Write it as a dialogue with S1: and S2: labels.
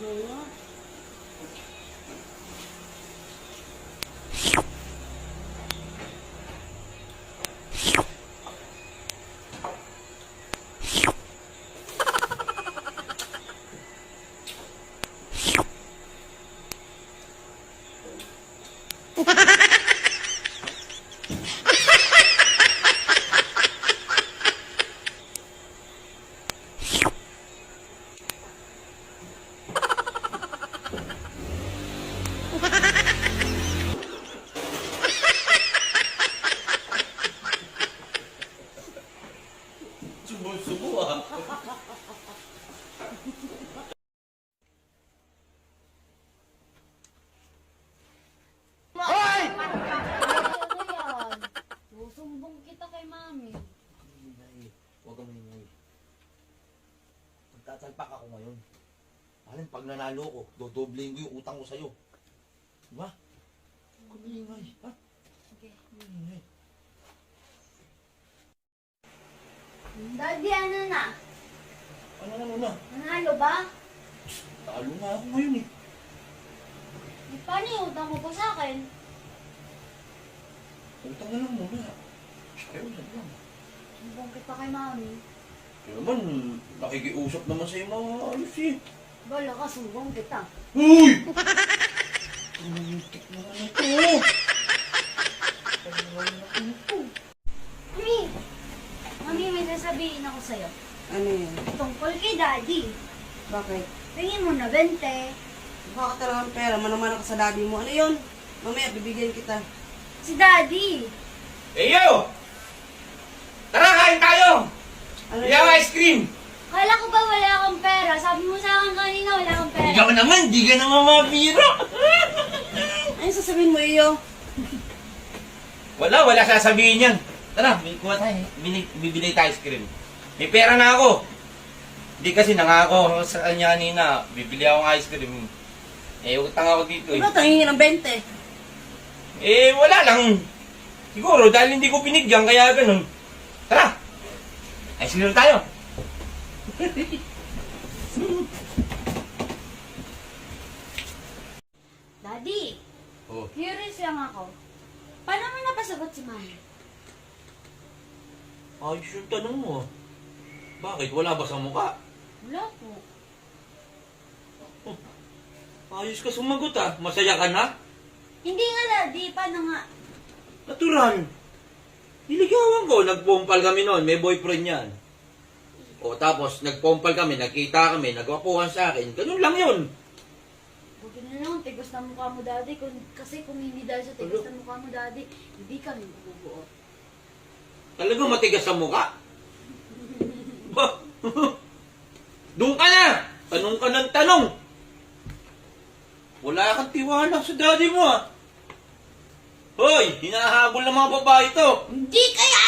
S1: Oo.
S2: Subo-subo ah.
S1: Hoy! Ano yan? Susumbong kita kay mami.
S2: Ingay. Huwag kang ingay. Magtatalpak ako ngayon. Alam, pag nanalo ko, dodoblein ko yung utang ko sa'yo. Diba? Huwag kang ingay. Ha?
S1: Okay.
S2: Ingay.
S1: Daddy, ano na?
S2: Ano na?
S1: Nanalo ba?
S2: Talo nga ako ngayon eh.
S1: Eh, paano yung utang mo pa sa akin?
S2: Utang na lang muna. Ayaw na lang.
S1: Sumbong kita kay mami.
S2: Kaya naman, nakikiusap naman sa'yo mga ayos eh.
S1: Bala ka, sumbong kita.
S2: Uy! Tumuntik na ano to?
S1: Mami! Mami, may sasabihin ako sa'yo.
S3: Ano yun?
S1: Tungkol kay Daddy.
S3: Bakit?
S1: Tingin mo na 20.
S3: Mukha ka talagang pera, manamana ka sa daddy mo. Ano yun? Mamaya, bibigyan kita.
S1: Si Daddy.
S2: Eyo! Tara, kain tayo!
S3: Ano
S2: Iyaw
S3: yun?
S2: ice cream!
S1: Kala ko ba wala akong pera? Sabi mo sa akin kanina wala akong pera.
S2: Ikaw naman, di ka naman mabiro!
S3: Ano sasabihin mo, iyo?
S2: Wala sasabihin yan. Tara, kuha tayo. Bibili tayo ice cream. May pera na ako. Hindi kasi nangako ako sa kanya kanina. Bibili ako ng ice cream. Eh, utang ako dito eh.
S3: Ano, tangingin ng 20.
S2: Eh, wala lang. Siguro, dahil hindi ko pinigyan, kaya ganun. Tara! Ice cream tayo.
S1: Daddy,
S2: Oh.
S1: curious lang ako. Paano mo napasagot si Mami?
S2: Ayos yung tanong mo. Bakit? Wala ba sa mukha?
S1: Wala po.
S2: Ayos ka sumagot ah. Masaya ka na?
S1: Hindi nga, Daddy. Paano nga?
S2: Natural. Niligawan ko. Nagpompal kami noon. May boyfriend yan. O tapos, nagpompal kami. Nagkita kami. Nagwapuhan sa akin. Ganun lang yun.
S1: Buti na lang, tigas na mukha mo, Daddy. Kasi kung hindi dahil sa tigas na mukha mo, Daddy, hindi kami mabubuo.
S2: Talagang matigas sa mukha. Ba? Doon ka na! Tanong ka ng tanong. Wala kang tiwala sa daddy mo ah. Hoy! Hinahabol ng mga babae to.
S1: Hindi kaya!